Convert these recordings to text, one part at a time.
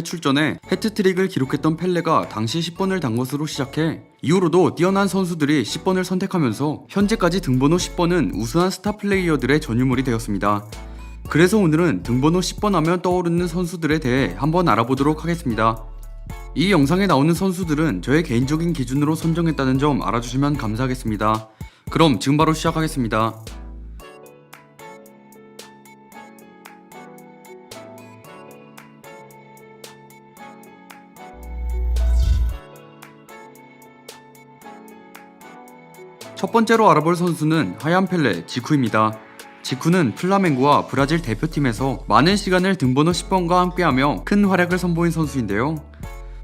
출전에 해트트릭을 기록했던 펠레가 당시 10번을 단 것으로 시작해 이후로도 뛰어난 선수들이 10번을 선택하면서 현재까지 등번호 10번은 우수한 스타 플레이어들의 전유물이 되었습니다. 그래서 오늘은 등번호 10번 하면 떠오르는 선수들에 대해 한번 알아보도록 하겠습니다. 이 영상에 나오는 선수들은 저의 개인적인 기준으로 선정했다는 점 알아주시면 감사하겠습니다. 그럼 지금 바로 시작하겠습니다. 첫 번째로 알아볼 선수는 하얀 펠레 지쿠입니다. 지쿠는 플라멩고와 브라질 대표팀에서 많은 시간을 등번호 10번과 함께하며 큰 활약을 선보인 선수인데요.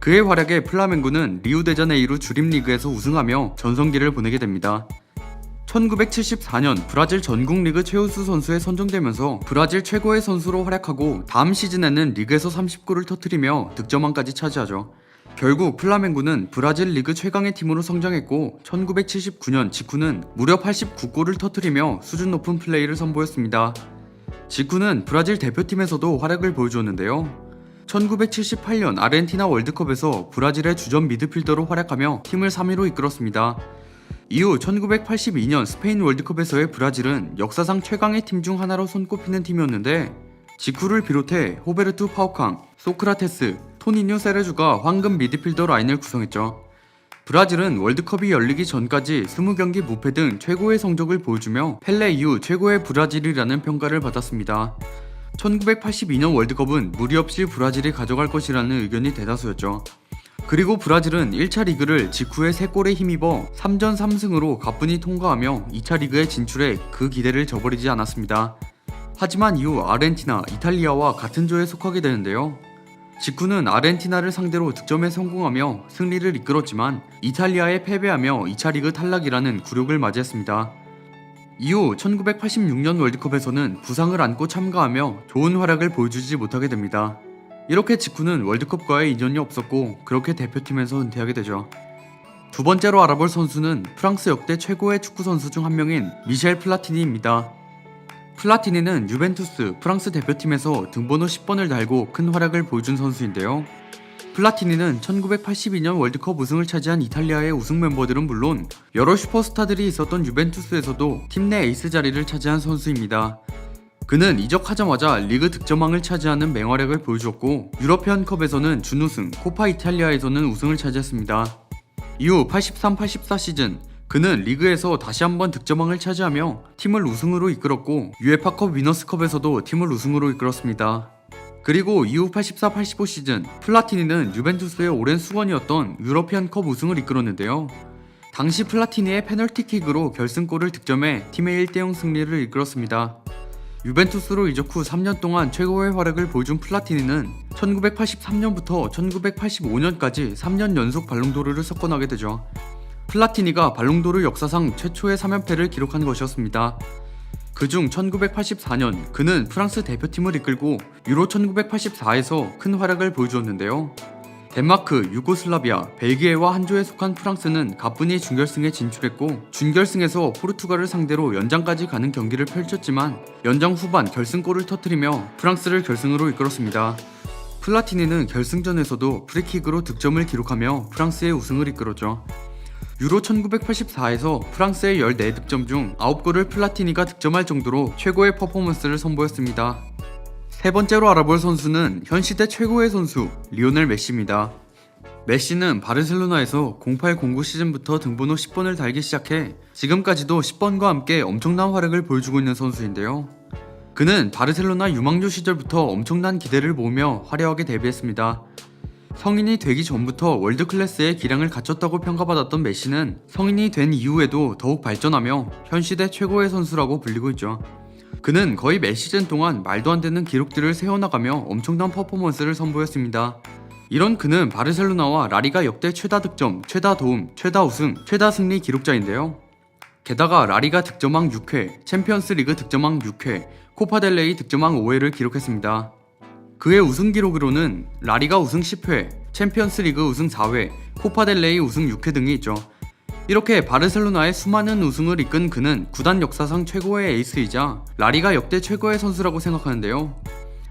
그의 활약에 플라멩고는 리우데자네이루 주립리그에서 우승하며 전성기를 보내게 됩니다. 1974년 브라질 전국리그 최우수 선수에 선정되면서 브라질 최고의 선수로 활약하고 다음 시즌에는 리그에서 30골을 터뜨리며 득점왕까지 차지하죠. 결국 플라멩고는 브라질 리그 최강의 팀으로 성장했고 1979년 지쿠는 무려 89골을 터뜨리며 수준 높은 플레이를 선보였습니다. 지쿠는 브라질 대표팀에서도 활약을 보여주었는데요. 1978년 아르헨티나 월드컵에서 브라질의 주전 미드필더로 활약하며 팀을 3위로 이끌었습니다. 이후 1982년 스페인 월드컵에서의 브라질은 역사상 최강의 팀 중 하나로 손꼽히는 팀이었는데 지쿠를 비롯해 호베르투 파우캉, 소크라테스, 토니뉴 세레주가 황금 미드필더 라인을 구성했죠. 브라질은 월드컵이 열리기 전까지 20경기 무패 등 최고의 성적을 보여주며 펠레 이후 최고의 브라질이라는 평가를 받았습니다. 1982년 월드컵은 무리 없이 브라질이 가져갈 것이라는 의견이 대다수였죠. 그리고 브라질은 1차 리그를 지쿠의 3골에 힘입어 3전 3승으로 가뿐히 통과하며 2차 리그에 진출해 그 기대를 저버리지 않았습니다. 하지만 이후 아르헨티나, 이탈리아와 같은 조에 속하게 되는데요. 지쿠는 아르헨티나를 상대로 득점에 성공하며 승리를 이끌었지만 이탈리아에 패배하며 2차 리그 탈락이라는 굴욕을 맞이했습니다. 이후 1986년 월드컵에서는 부상을 안고 참가하며 좋은 활약을 보여주지 못하게 됩니다. 이렇게 지쿠는 월드컵과의 인연이 없었고 그렇게 대표팀에서 은퇴하게 되죠. 두 번째로 알아볼 선수는 프랑스 역대 최고의 축구 선수 중 한 명인 미셸 플라티니입니다. 플라티니는 유벤투스 프랑스 대표팀에서 등번호 10번을 달고 큰 활약을 보여준 선수인데요. 플라티니는 1982년 월드컵 우승을 차지한 이탈리아의 우승 멤버들은 물론 여러 슈퍼스타들이 있었던 유벤투스에서도 팀 내 에이스 자리를 차지한 선수입니다. 그는 이적하자마자 리그 득점왕을 차지하는 맹활약을 보여주었고 유러피언컵에서는 준우승, 코파 이탈리아에서는 우승을 차지했습니다. 이후 83-84 시즌 그는 리그에서 다시 한번 득점왕을 차지하며 팀을 우승으로 이끌었고 유에파컵 위너스컵에서도 팀을 우승으로 이끌었습니다. 그리고 이후 84-85 시즌 플라티니는 유벤투스의 오랜 수건이었던 유러피언컵 우승을 이끌었는데요. 당시 플라티니의 페널티킥으로 결승골을 득점해 팀의 1대0 승리를 이끌었습니다. 유벤투스로 이적 후 3년 동안 최고의 활약을 보여준 플라티니는 1983년부터 1985년까지 3년 연속 발롱도르를 석권하게 되죠. 플라티니가 발롱도르 역사상 최초의 3연패를 기록한 것이었습니다. 그중 1984년 그는 프랑스 대표팀을 이끌고 유로 1984에서 큰 활약을 보여주었는데요. 덴마크, 유고슬라비아, 벨기에와 한 조에 속한 프랑스는 가뿐히 준결승에 진출했고 준결승에서 포르투갈을 상대로 연장까지 가는 경기를 펼쳤지만 연장 후반 결승골을 터뜨리며 프랑스를 결승으로 이끌었습니다. 플라티니는 결승전에서도 프리킥으로 득점을 기록하며 프랑스의 우승을 이끌었죠. 유로 1984에서 프랑스의 14득점 중 9골을 플라티니가 득점할 정도로 최고의 퍼포먼스를 선보였습니다. 세 번째로 알아볼 선수는 현 시대 최고의 선수 리오넬 메시입니다. 메시는 바르셀로나에서 08-09 시즌부터 등번호 10번을 달기 시작해 지금까지도 10번과 함께 엄청난 활약을 보여주고 있는 선수인데요. 그는 바르셀로나 유망주 시절부터 엄청난 기대를 모으며 화려하게 데뷔했습니다. 성인이 되기 전부터 월드클래스의 기량을 갖췄다고 평가받았던 메시는 성인이 된 이후에도 더욱 발전하며 현 시대 최고의 선수라고 불리고 있죠. 그는 거의 매 시즌 동안 말도 안 되는 기록들을 세워나가며 엄청난 퍼포먼스를 선보였습니다. 이런 그는 바르셀로나와 라리가 역대 최다 득점, 최다 도움, 최다 우승, 최다 승리 기록자인데요. 게다가 라리가 득점왕 6회, 챔피언스리그 득점왕 6회, 코파델레이 득점왕 5회를 기록했습니다. 그의 우승 기록으로는 라리가 우승 10회, 챔피언스리그 우승 4회, 코파델레이 우승 6회 등이 있죠. 이렇게 바르셀로나의 수많은 우승을 이끈 그는 구단 역사상 최고의 에이스이자 라리가 역대 최고의 선수라고 생각하는데요.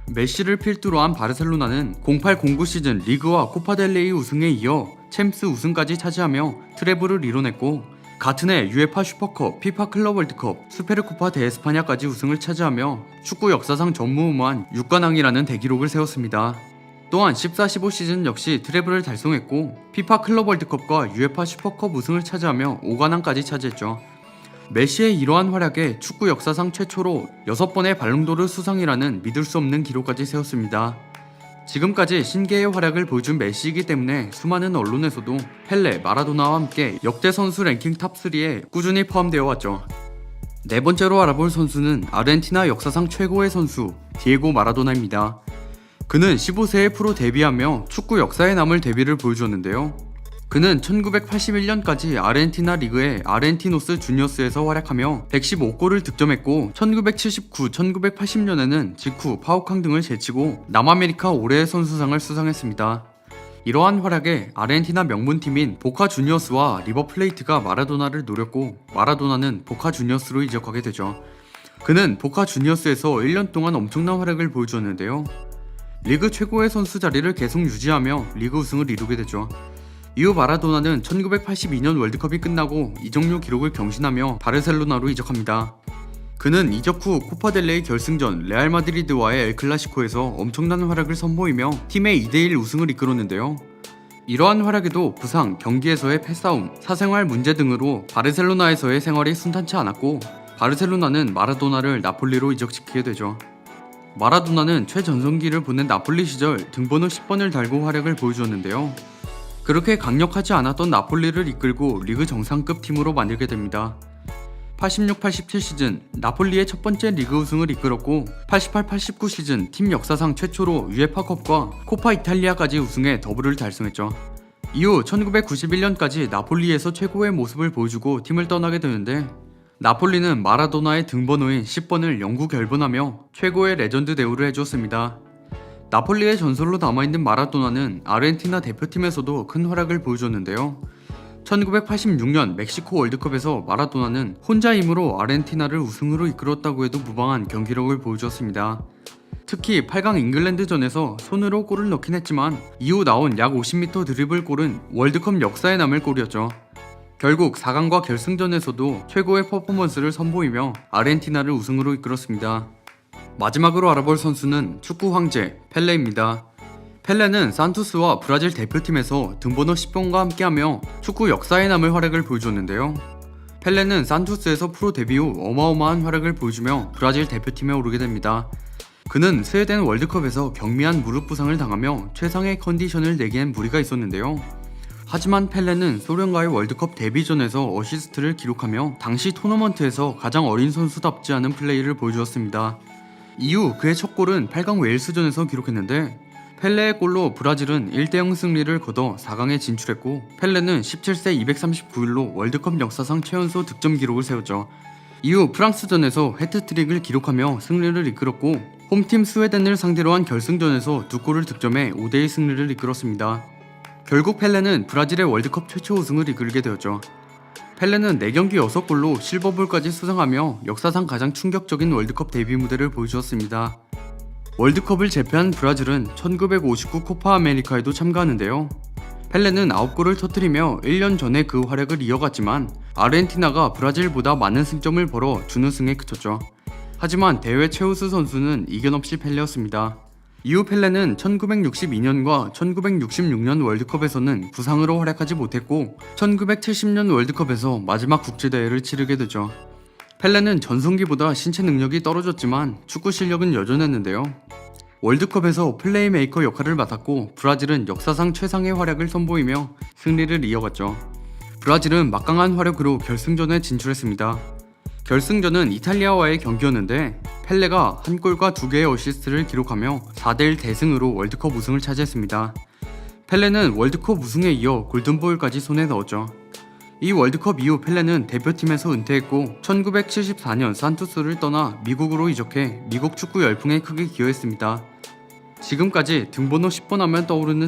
메시를 필두로 한 바르셀로나는 08-09 시즌 리그와 코파델레이 우승에 이어 챔스 우승까지 차지하며 트래블을 이뤄냈고, 같은 해 UEFA 슈퍼컵, 피파 클럽 월드컵, 수페르코파 대 에스파냐까지 우승을 차지하며 축구 역사상 전무후무한 6관왕이라는 대기록을 세웠습니다. 또한 14-15 시즌 역시 트래블을 달성했고, 피파 클럽 월드컵과 UEFA 슈퍼컵 우승을 차지하며 5관왕까지 차지했죠. 메시의 이러한 활약에 축구 역사상 최초로 6번의 발롱도르 수상이라는 믿을 수 없는 기록까지 세웠습니다. 지금까지 신기의 활약을 보여준 메시이기 때문에 수많은 언론에서도 펠레, 마라도나와 함께 역대 선수 랭킹 탑3에 꾸준히 포함되어 왔죠. 네 번째로 알아볼 선수는 아르헨티나 역사상 최고의 선수 디에고 마라도나입니다. 그는 15세에 프로 데뷔하며 축구 역사에 남을 데뷔를 보여주었는데요. 그는 1981년까지 아르헨티나 리그의 아르헨티노스 주니어스에서 활약하며 115골을 득점했고, 1979, 1980년에는 직후, 파우캉 등을 제치고 남아메리카 올해의 선수상을 수상했습니다. 이러한 활약에 아르헨티나 명문팀인 보카 주니어스와 리버플레이트가 마라도나를 노렸고, 마라도나는 보카 주니어스로 이적하게 되죠. 그는 보카 주니어스에서 1년 동안 엄청난 활약을 보여주었는데요. 리그 최고의 선수 자리를 계속 유지하며 리그 우승을 이루게 되죠. 이후 마라도나는 1982년 월드컵이 끝나고 이적료 기록을 경신하며 바르셀로나로 이적합니다. 그는 이적 후 코파델레이 결승전 레알 마드리드와의 엘클라시코에서 엄청난 활약을 선보이며 팀의 2대1 우승을 이끌었는데요. 이러한 활약에도 부상, 경기에서의 패싸움, 사생활 문제 등으로 바르셀로나에서의 생활이 순탄치 않았고, 바르셀로나는 마라도나를 나폴리로 이적시키게 되죠. 마라도나는 최전성기를 보낸 나폴리 시절 등번호 10번을 달고 활약을 보여주었는데요. 그렇게 강력하지 않았던 나폴리를 이끌고 리그 정상급 팀으로 만들게 됩니다. 86-87 시즌 나폴리의 첫 번째 리그 우승을 이끌었고, 88-89 시즌 팀 역사상 최초로 UEFA컵과 코파 이탈리아까지 우승해 더블을 달성했죠. 이후 1991년까지 나폴리에서 최고의 모습을 보여주고 팀을 떠나게 되는데, 나폴리는 마라도나의 등번호인 10번을 영구 결번하며 최고의 레전드 대우를 해주었습니다. 나폴리의 전설로 남아있는 마라도나는 아르헨티나 대표팀에서도 큰 활약을 보여줬는데요. 1986년 멕시코 월드컵에서 마라도나는 혼자 힘으로 아르헨티나를 우승으로 이끌었다고 해도 무방한 경기력을 보여주었습니다. 특히 8강 잉글랜드전에서 손으로 골을 넣긴 했지만 이후 나온 약 50m 드리블 골은 월드컵 역사에 남을 골이었죠. 결국 4강과 결승전에서도 최고의 퍼포먼스를 선보이며 아르헨티나를 우승으로 이끌었습니다. 마지막으로 알아볼 선수는 축구 황제 펠레입니다. 펠레는 산투스와 브라질 대표팀에서 등번호 10번과 함께하며 축구 역사에 남을 활약을 보여주었는데요. 펠레는 산투스에서 프로 데뷔 후 어마어마한 활약을 보여주며 브라질 대표팀에 오르게 됩니다. 그는 스웨덴 월드컵에서 경미한 무릎 부상을 당하며 최상의 컨디션을 내기엔 무리가 있었는데요. 하지만 펠레는 소련과의 월드컵 데뷔전에서 어시스트를 기록하며 당시 토너먼트에서 가장 어린 선수답지 않은 플레이를 보여주었습니다. 이후 그의 첫 골은 8강 웨일스전에서 기록했는데, 펠레의 골로 브라질은 1대0 승리를 거둬 4강에 진출했고, 펠레는 17세 239일로 월드컵 역사상 최연소 득점 기록을 세웠죠. 이후 프랑스전에서 해트트릭을 기록하며 승리를 이끌었고, 홈팀 스웨덴을 상대로 한 결승전에서 2골을 득점해 5대2 승리를 이끌었습니다. 결국 펠레는 브라질의 월드컵 최초 우승을 이끌게 되었죠. 펠레는 4경기 6골로 실버볼까지 수상하며 역사상 가장 충격적인 월드컵 데뷔 무대를 보여주었습니다. 월드컵을 제패한 브라질은 1959 코파 아메리카에도 참가하는데요. 펠레는 9골을 터뜨리며 1년 전에 그 활약을 이어갔지만 아르헨티나가 브라질보다 많은 승점을 벌어 준우승에 그쳤죠. 하지만 대회 최우수 선수는 이견 없이 펠레였습니다. 이후 펠레는 1962년과 1966년 월드컵에서는 부상으로 활약하지 못했고, 1970년 월드컵에서 마지막 국제대회를 치르게 되죠. 펠레는 전성기보다 신체 능력이 떨어졌지만 축구 실력은 여전했는데요. 월드컵에서 플레이메이커 역할을 맡았고, 브라질은 역사상 최상의 활약을 선보이며 승리를 이어갔죠. 브라질은 막강한 활약으로 결승전에 진출했습니다. 결승전은 이탈리아와의 경기였는데 펠레가 한 골과 2개의 어시스트를 기록하며 4대1 대승으로 월드컵 우승을 차지했습니다. 펠레는 월드컵 우승에 이어 골든볼까지 손에 넣었죠. 이 월드컵 이후 펠레는 대표팀에서 은퇴했고 1974년 산투스를 떠나 미국으로 이적해 미국 축구 열풍에 크게 기여했습니다. 지금까지 등번호 10번 하면 떠오르는